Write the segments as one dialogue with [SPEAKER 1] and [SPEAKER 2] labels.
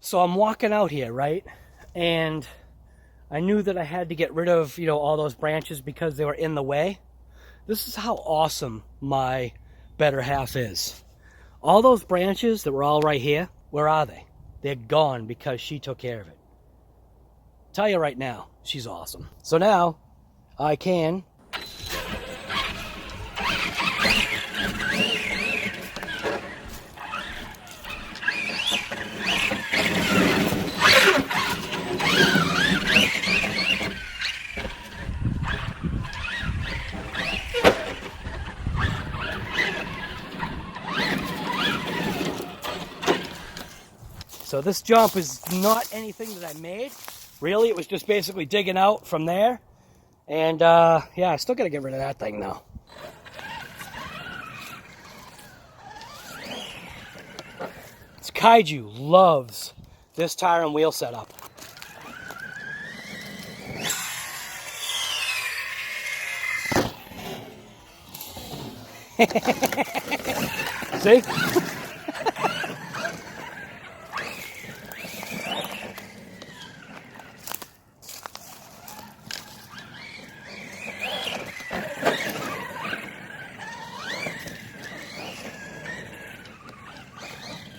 [SPEAKER 1] So I'm walking out here, right? And I knew that I had to get rid of, you know, all those branches because they were in the way. This is how awesome my better half is. All those branches that were all right here, where are they? They're gone because she took care of it. Tell you right now, she's awesome. So now I can So this jump is not anything that I made. Really, it was just basically digging out from there. And yeah, I still gotta get rid of that thing now. It's KAIJU loves this tire and wheel setup. See?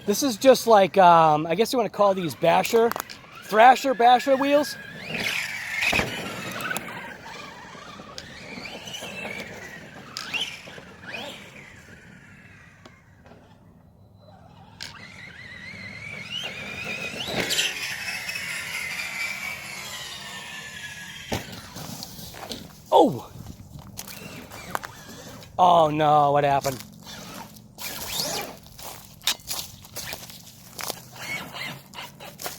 [SPEAKER 1] This is just like, I guess you want to call these Thrasher wheels. Oh! Oh no, what happened?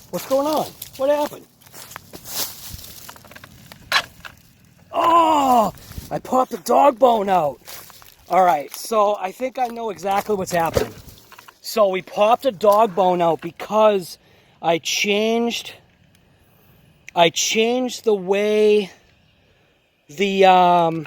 [SPEAKER 1] What's going on? What happened? Oh! I popped the dog bone out. Alright, so I think I know exactly what's happening. So we popped a dog bone out because I changed the way I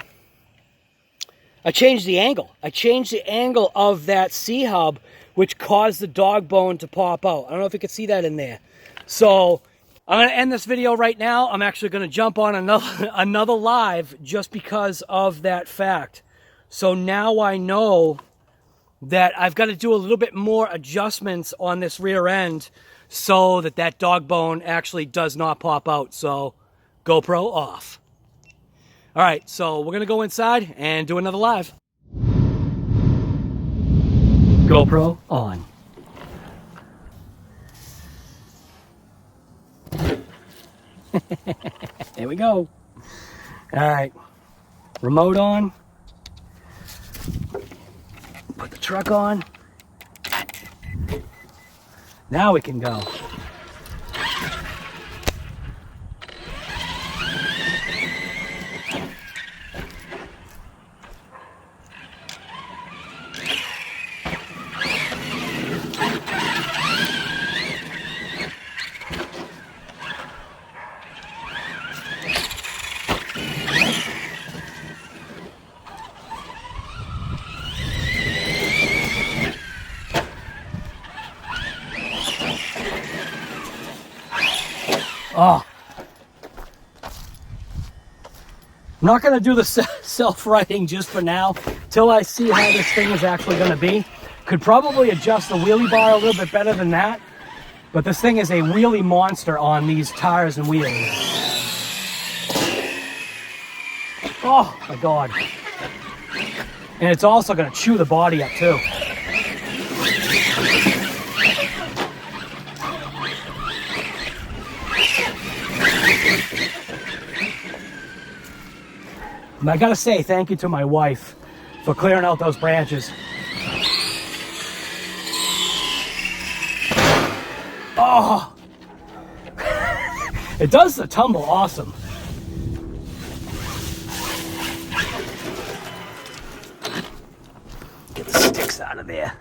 [SPEAKER 1] changed the angle. I changed the angle of that C-hub, which caused the dog bone to pop out. I don't know if you can see that in there. So I'm going to end this video right now. I'm actually going to jump on another live just because of that fact. So now I know that I've got to do a little bit more adjustments on this rear end so that that dog bone actually does not pop out. So GoPro off. All right, so we're going to go inside and do another live. GoPro on. There we go. All right, remote on. Put the truck on. Now we can go. Oh, I'm not going to do the self-righting just for now, till I see how this thing is actually going to be. Could probably adjust the wheelie bar a little bit better than that, but this thing is a wheelie monster on these tires and wheels. Oh my God. And it's also going to chew the body up too. And I gotta say thank you to my wife for clearing out those branches. Oh! It does the tumble awesome. Get the sticks out of there.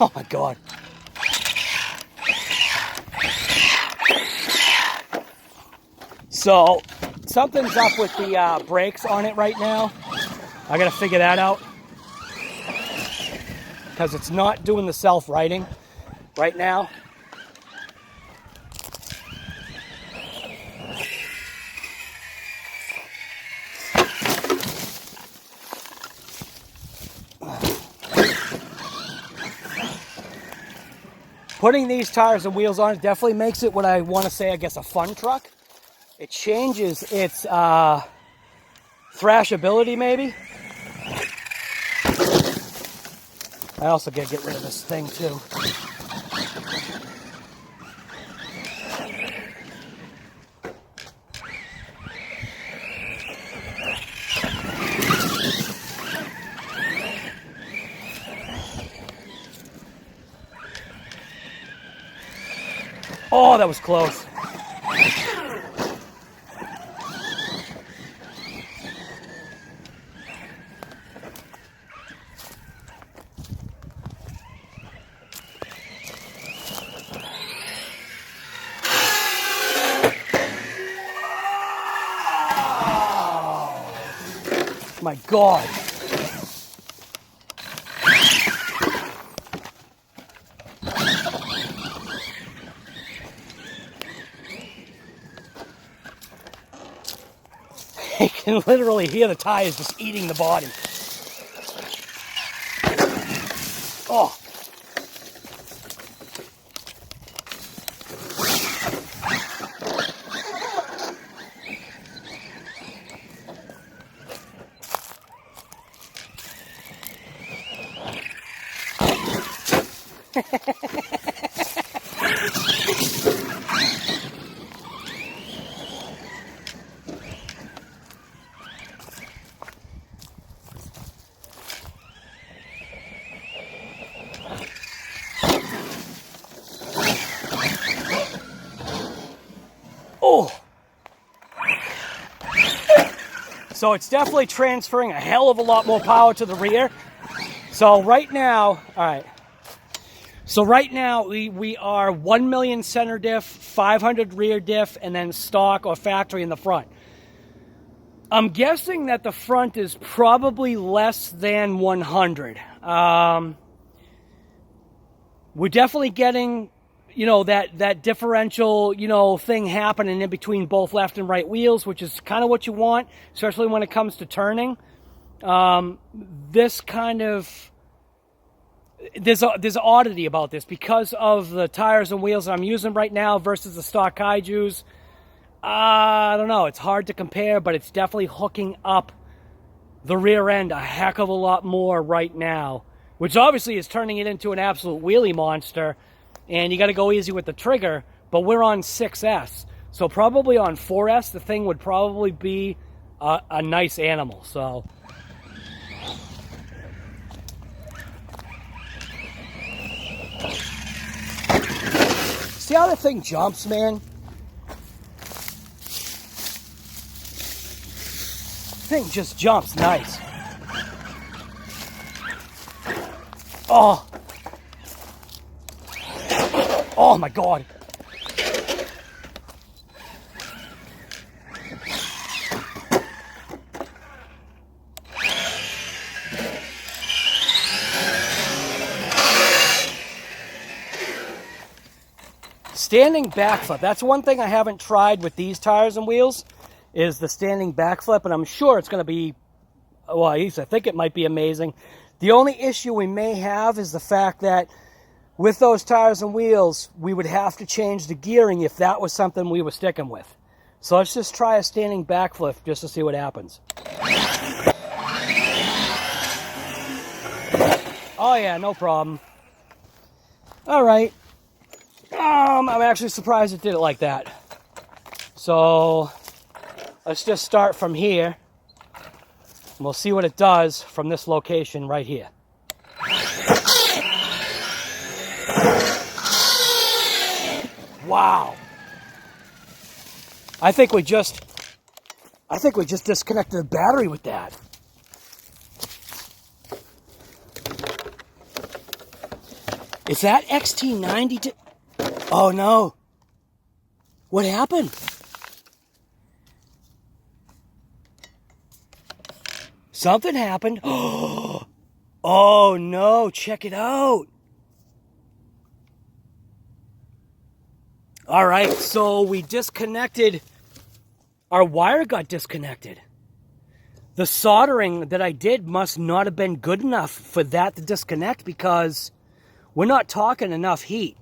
[SPEAKER 1] Oh my God. So something's up with the brakes on it right now. I gotta figure that out, because it's not doing the self-righting right now. Putting these tires and wheels on it definitely makes it what I want to say, I guess, a fun truck. It changes its thrashability, maybe. I also gotta get rid of this thing too. Oh, that was close. My God. You can literally hear the tires just eating the body. Oh. Oh. So it's definitely transferring a hell of a lot more power to the rear. So right now, all right. So right now we are 1 million center diff, 500 rear diff, and then stock or factory in the front. I'm guessing that the front is probably less than 100. We're definitely getting, you know, that differential, you know, thing happening in between both left and right wheels, which is kind of what you want, especially when it comes to turning. This kind of, there's an oddity about this because of the tires and wheels that I'm using right now versus the stock KAIJUs. I don't know, it's hard to compare, but it's definitely hooking up the rear end a heck of a lot more right now, which obviously is turning it into an absolute wheelie monster. And you got to go easy with the trigger, but we're on 6S. So probably on 4S, the thing would probably be a nice animal. So see how the thing jumps, man? The thing just jumps nice. Oh. Oh my God. Standing backflip. That's one thing I haven't tried with these tires and wheels, is the standing backflip, and I'm sure it's going to be, well, at least I think it might be amazing. The only issue we may have is the fact that with those tires and wheels, we would have to change the gearing if that was something we were sticking with. So let's just try a standing backflip just to see what happens. Oh yeah, no problem. All right. I'm actually surprised it did it like that. So let's just start from here. And we'll see what it does from this location right here. Wow. I think we just disconnected the battery with that. Is that XT90? Oh no. What happened? Something happened. Oh no, check it out. All right, so we disconnected. Our wire got disconnected. The soldering that I did must not have been good enough for that to disconnect, because we're not talking enough heat.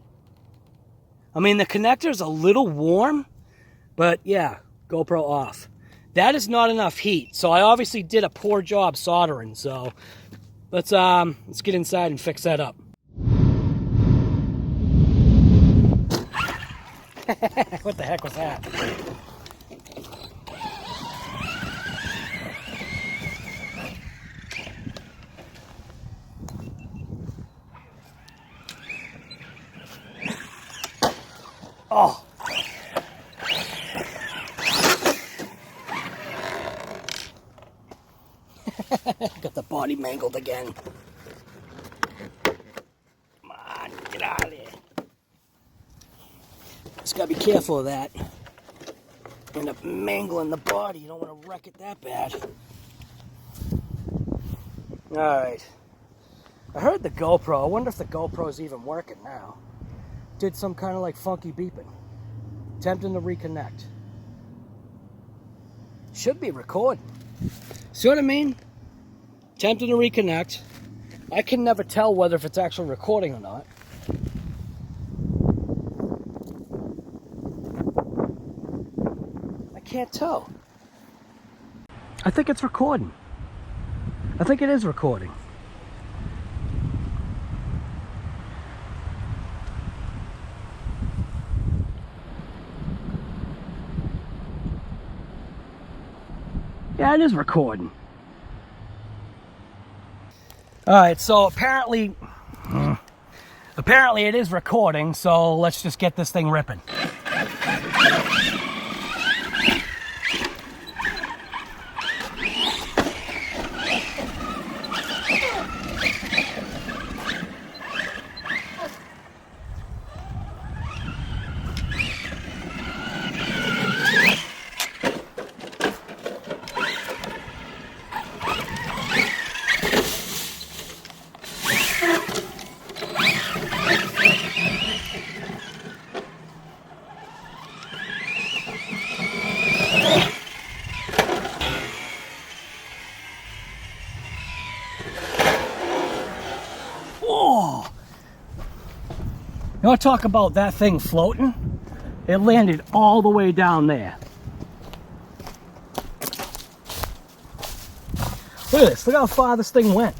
[SPEAKER 1] I mean, the connector's a little warm, but yeah, GoPro off. That is not enough heat, so I obviously did a poor job soldering. So let's get inside and fix that up. What the heck was that? Oh. Got the body mangled again. Come on, get out of there. Just gotta be careful of that. End up mangling the body. You don't want to wreck it that bad. Alright. I heard the GoPro. I wonder if the GoPro's even working now. Did some kind of like funky beeping. Attempting to reconnect. Should be recording. See what I mean? Attempting to reconnect. I can never tell whether if it's actually recording or not. I can't tell. I think it's recording. I think it is recording. Yeah, it is recording. Alright, so apparently it is recording, so let's just get this thing ripping. You want to talk about that thing floating? It landed all the way down there. Look at this. Look how far this thing went.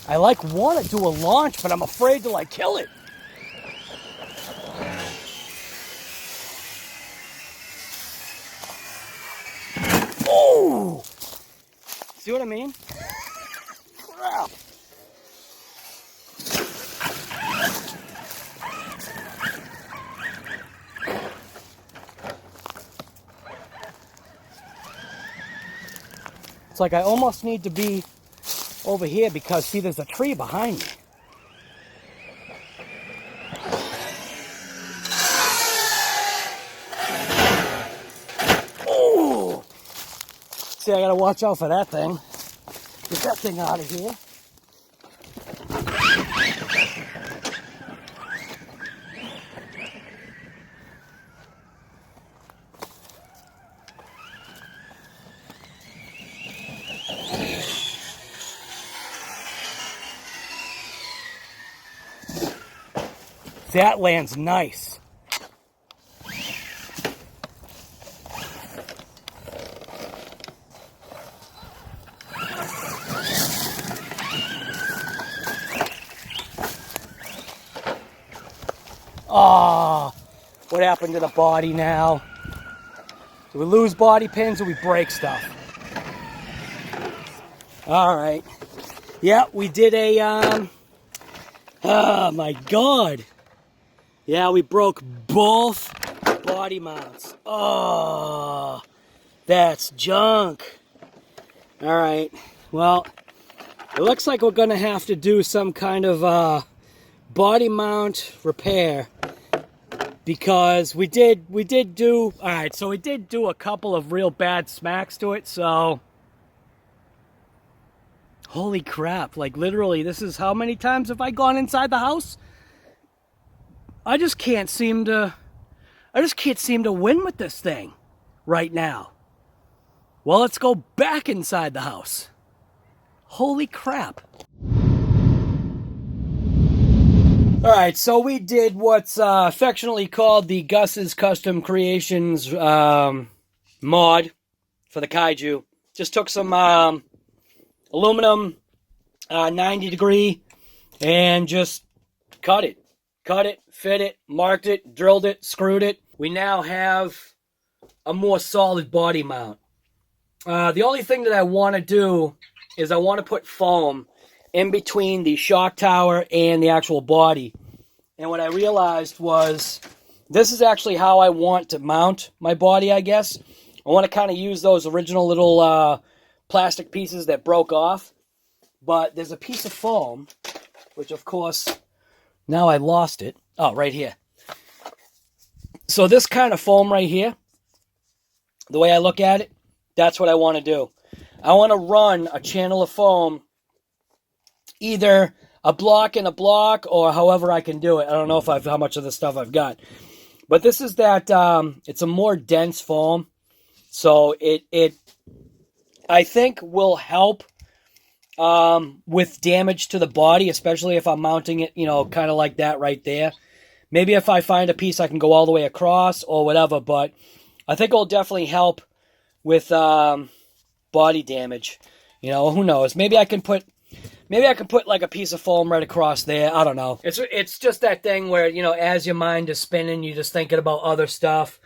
[SPEAKER 1] I like want to do a launch, but I'm afraid to like kill it. Oh! See what I mean? Crap. It's like I almost need to be over here because, see, there's a tree behind me. Oh! See, I gotta watch out for that thing. Get that thing out of here. That lands nice. Oh, what happened to the body now? Do we lose body pins or we break stuff? All right. Yeah, we did a, oh my God. Yeah, we broke both body mounts. Oh, that's junk. All right, well, It looks like we're going to have to do some kind of body mount repair, because we did do, all right, so we did do a couple of real bad smacks to it, so holy crap, like literally, this is how many times have I gone inside the house? I just can't seem to win with this thing right now. Well, let's go back inside the house. Holy crap. All right, so we did what's affectionately called the Gus's Custom Creations mod for the KAIJU. Just took some aluminum 90 degree and just cut it, fit it, marked it, drilled it, screwed it. We now have a more solid body mount. The only thing that I want to do is I want to put foam in between the shock tower and the actual body. And what I realized was this is actually how I want to mount my body, I guess. I want to kind of use those original little plastic pieces that broke off. But there's a piece of foam, which of course, now I lost it. Oh, right here. So this kind of foam right here, the way I look at it, that's what I want to do. I want to run a channel of foam, either a block and a block, or however I can do it. I don't know how much of the stuff I've got. But this is that, it's a more dense foam. So it I think will help with damage to the body, especially if I'm mounting it, you know, kind of like that right there. Maybe if I find a piece I can go all the way across or whatever, but I think it'll definitely help with body damage. You know, who knows? Maybe I can put like a piece of foam right across there. I don't know. It's just that thing where, you know, as your mind is spinning, you're just thinking about other stuff.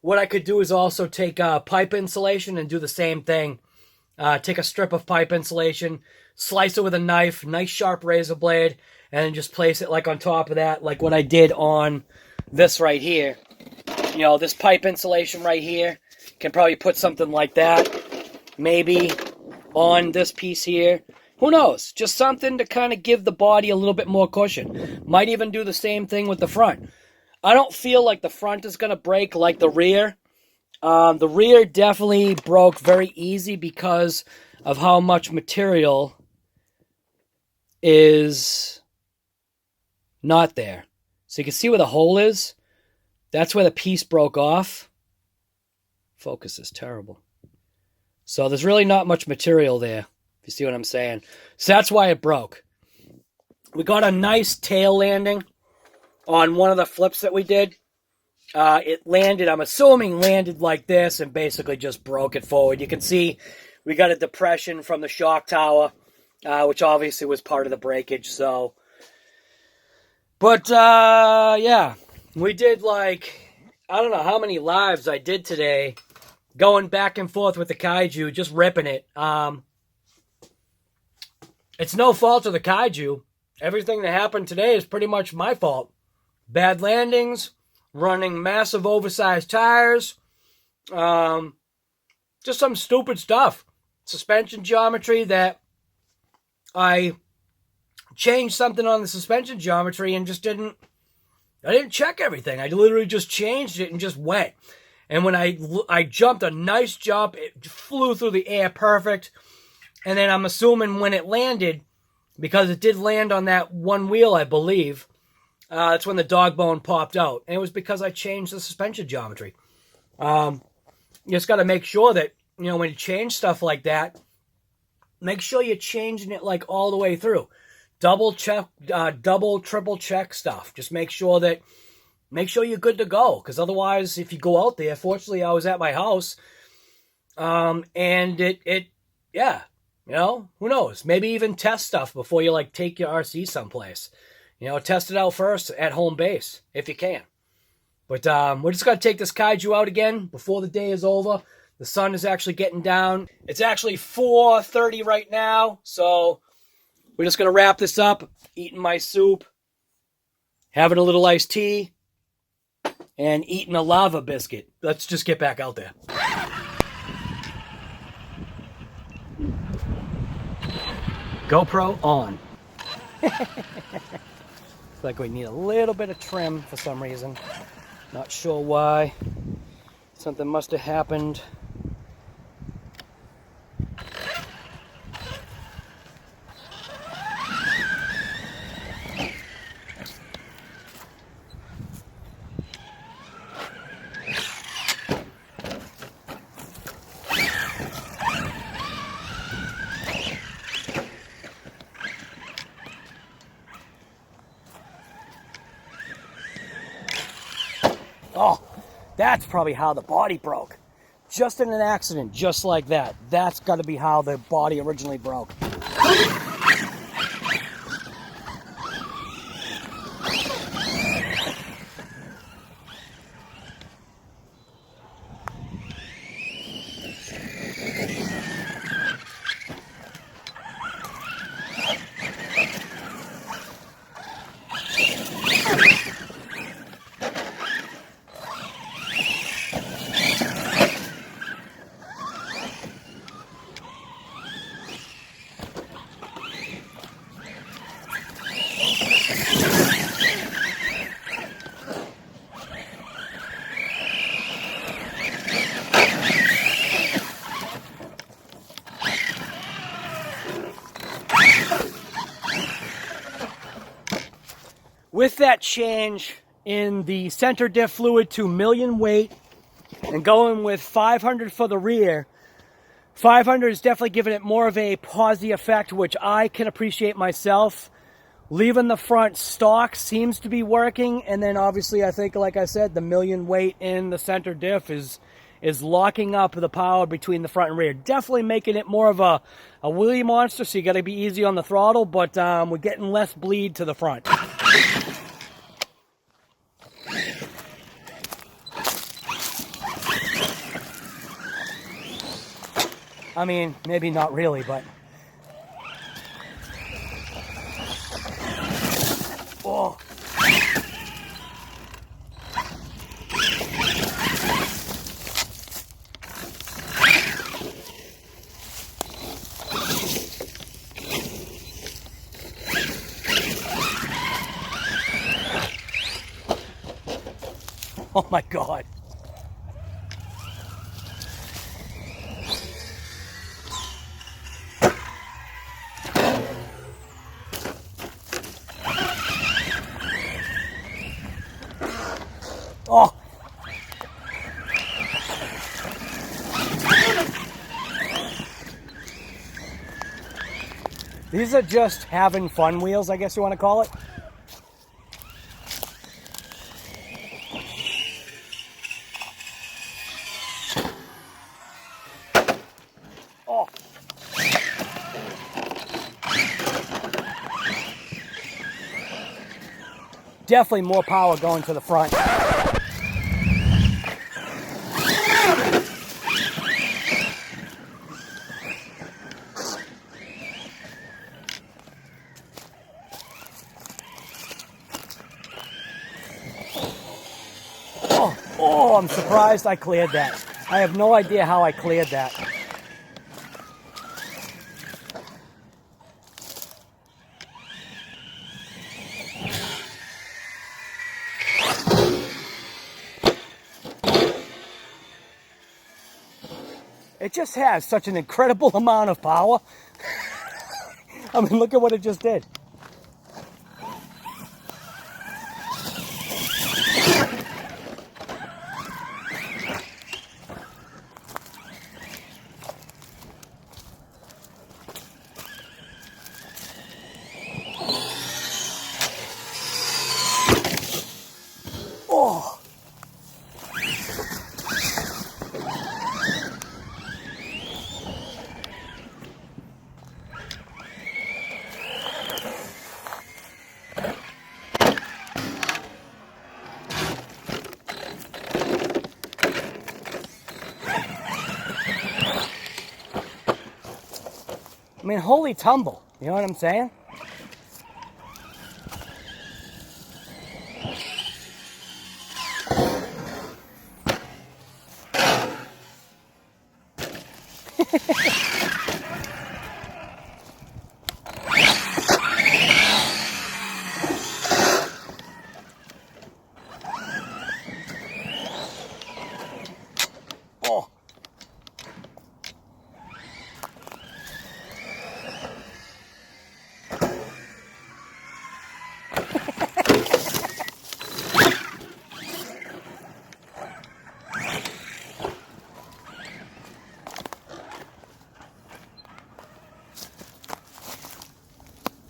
[SPEAKER 1] What I could do is also take pipe insulation and do the same thing. Take a strip of pipe insulation, slice it with a knife, nice sharp razor blade, and then just place it like on top of that, like what I did on this right here. You know, this pipe insulation right here, can probably put something like that, maybe on this piece here. Who knows? Just something to kind of give the body a little bit more cushion. Might even do the same thing with the front. I don't feel like the front is going to break like the rear. The rear definitely broke very easy because of how much material is not there. So you can see where the hole is. That's where the piece broke off. Focus is terrible. So there's really not much material there, if you see what I'm saying. So that's why it broke. We got a nice tail landing on one of the flips that we did. It landed, I'm assuming, landed like this and basically just broke it forward. You can see we got a depression from the shock tower, which obviously was part of the breakage. So, but yeah, we did like, I don't know how many lives I did today, going back and forth with the KAIJU, just ripping it. It's no fault of the KAIJU. Everything that happened today is pretty much my fault. Bad landings, running massive oversized tires, just some stupid stuff. Suspension geometry that I changed something on the suspension geometry and just I didn't check everything. I literally just changed it and just went. And when I jumped a nice jump, it flew through the air perfect. And then I'm assuming when it landed, because it did land on that one wheel, I believe, that's when the dog bone popped out. And it was because I changed the suspension geometry. You just got to make sure that, you know, when you change stuff like that, make sure you're changing it like all the way through. Double, triple check stuff. Just make sure you're good to go. Because otherwise, if you go out there, fortunately, I was at my house, and yeah, you know, who knows? Maybe even test stuff before you, like, take your RC someplace. You know, test it out first at home base, if you can. But we're just going to take this KAIJU out again before the day is over. The sun is actually getting down. It's actually 4:30 right now, so we're just going to wrap this up, eating my soup, having a little iced tea, and eating a lava biscuit. Let's just get back out there. GoPro on. Looks like we need a little bit of trim for some reason. Not sure why. Something must have happened. Oh, that's probably how the body broke. Just in an accident, just like that. That's got to be how the body originally broke. With that change in the center diff fluid to million weight and going with 500 for the rear, 500 is definitely giving it more of a posy effect, which I can appreciate myself. Leaving the front stock seems to be working, and then obviously I think, like I said, the million weight in the center diff is locking up the power between the front and rear. Definitely making it more of a wheelie monster, so you got to be easy on the throttle, but we're getting less bleed to the front. I mean, maybe not really, but... Oh. Oh my God. Oh. These are just having fun wheels, I guess you want to call it. Oh. Definitely more power going to the front. Oh, I'm surprised I cleared that. I have no idea how I cleared that. It just has such an incredible amount of power. I mean, look at what it just did. Oh. I mean, holy tumble, you know what I'm saying?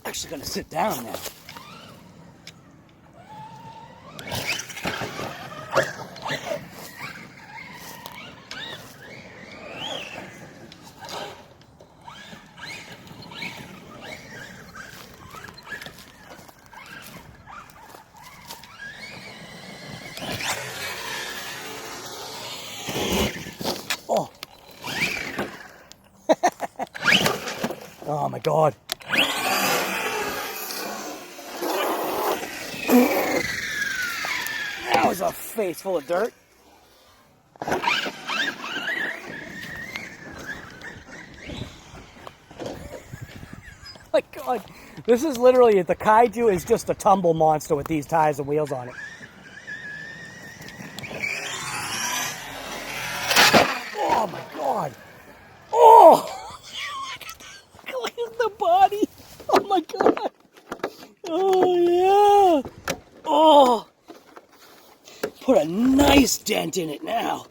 [SPEAKER 1] actually going to sit down now. Oh. Oh my God. That was a face full of dirt. My God. This is literally, the KAIJU is just a tumble monster with these tires and wheels on it. Oh my God. Oh! Look at the body. Oh my God. Oh yeah. Oh. Put a nice dent in it now.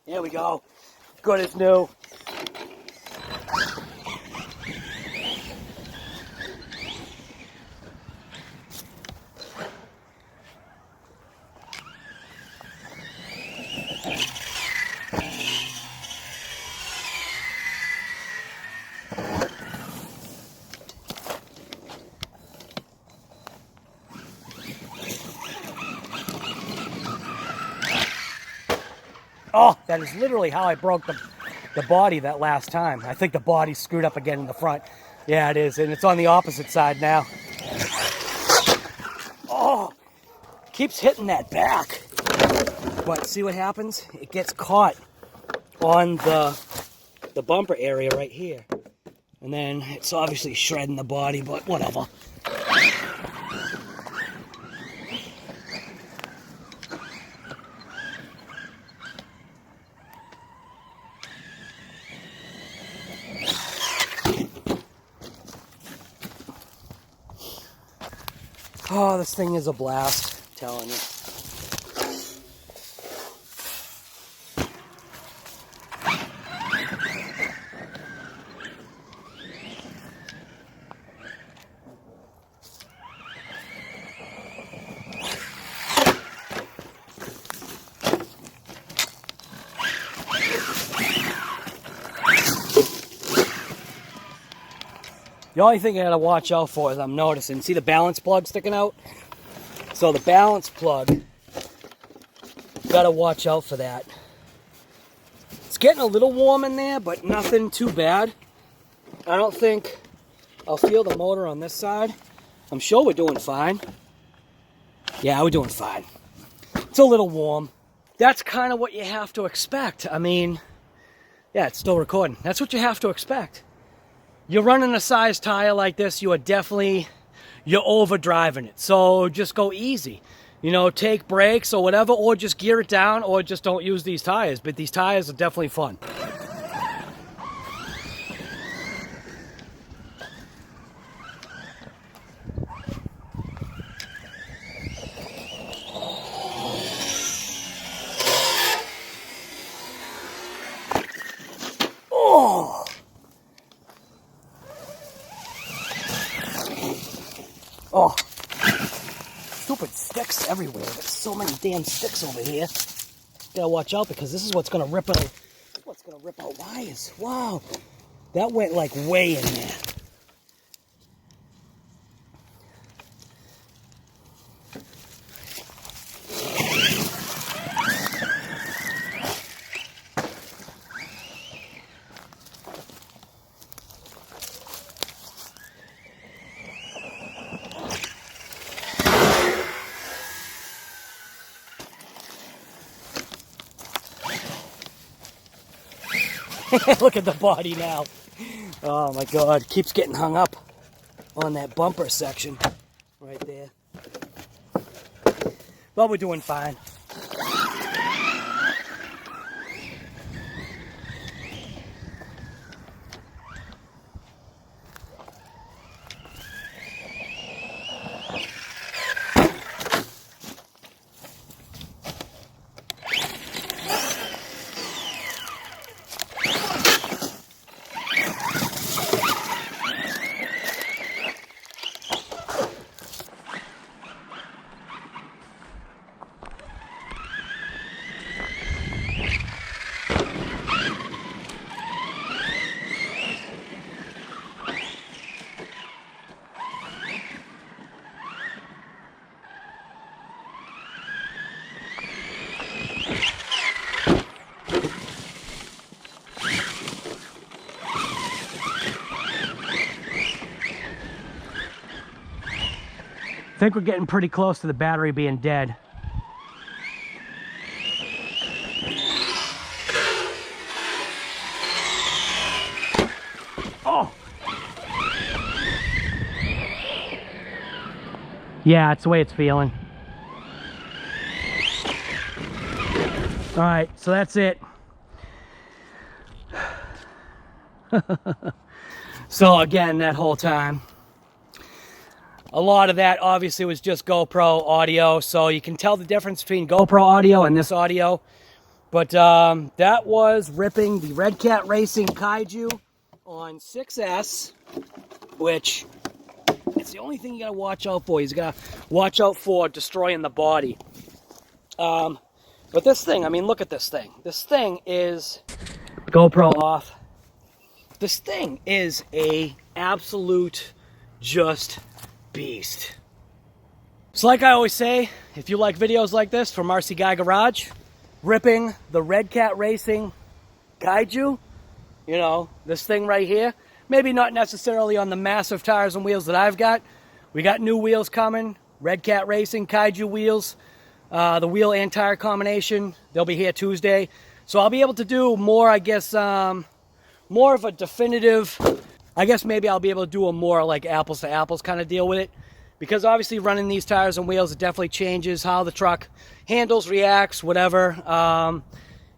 [SPEAKER 1] There we go. Good as new. Oh, that is literally how I broke the body that last time. I think the body's screwed up again in the front. Yeah, it is, and it's on the opposite side now. Oh, keeps hitting that back. But see what happens? It gets caught on the bumper area right here. And then it's obviously shredding the body, but whatever. Oh, this thing is a blast, I'm telling you. The only thing I gotta watch out for is I'm noticing, see the balance plug sticking out? So the balance plug, gotta watch out for that. It's getting a little warm in there, but nothing too bad. I don't think I'll feel the motor on this side. I'm sure we're doing fine. Yeah, we're doing fine. It's a little warm. That's kind of what you have to expect. I mean, yeah, it's still recording. That's what you have to expect. You're running a size tire like this, you're overdriving it. So just go easy. You know, take breaks or whatever, or just gear it down, or just don't use these tires. But these tires are definitely fun. Oh! Oh, stupid sticks everywhere. There's so many damn sticks over here. Gotta watch out because this is what's gonna rip out. What's gonna rip out wires? Wow, that went like way in there. Look at the body now. Oh my God, keeps getting hung up on that bumper section right there. But we're doing fine. I think we're getting pretty close to the battery being dead. Oh! Yeah, it's the way it's feeling. All right, so that's it. So again, that whole time, a lot of that obviously was just GoPro audio, so you can tell the difference between GoPro audio and this audio. But that was ripping the Redcat Racing KAIJU on 6S, which it's the only thing you gotta watch out for. You gotta watch out for destroying the body. But this thing, I mean, look at this thing. This thing is GoPro off. This thing is a absolute just beast. So like I always say, if you like videos like this from RC Guy Garage, ripping the Redcat Racing KAIJU, you know, this thing right here, maybe not necessarily on the massive tires and wheels that I've got. We got new wheels coming, Redcat Racing KAIJU wheels. The wheel and tire combination, they'll be here Tuesday. So I'll be able to do more, I guess, more of a definitive, I guess maybe I'll be able to do a more like apples to apples kind of deal with it. Because obviously running these tires and wheels, it definitely changes how the truck handles, reacts, whatever.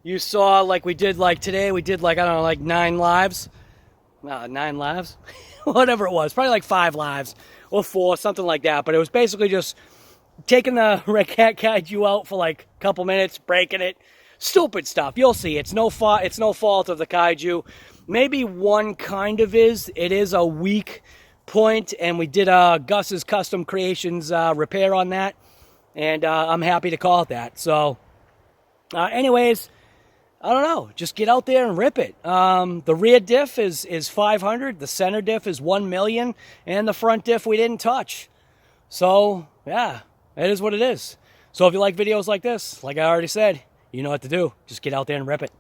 [SPEAKER 1] You saw like we did like today, we did like, I don't know, like 9 lives. 9 lives? Whatever it was, probably like 5 lives or 4, something like that. But it was basically just taking the Redcat KAIJU out for like a couple minutes, breaking it. Stupid stuff. You'll see. It's no fault of the KAIJU. Maybe one kind of is. It is a weak point, and we did Gus's Custom Creations repair on that, and I'm happy to call it that. So, anyways, I don't know. Just get out there and rip it. The rear diff is 500. The center diff is 1 million, and the front diff we didn't touch. So, yeah. It is what it is. So if you like videos like this, like I already said, you know what to do. Just get out there and rip it.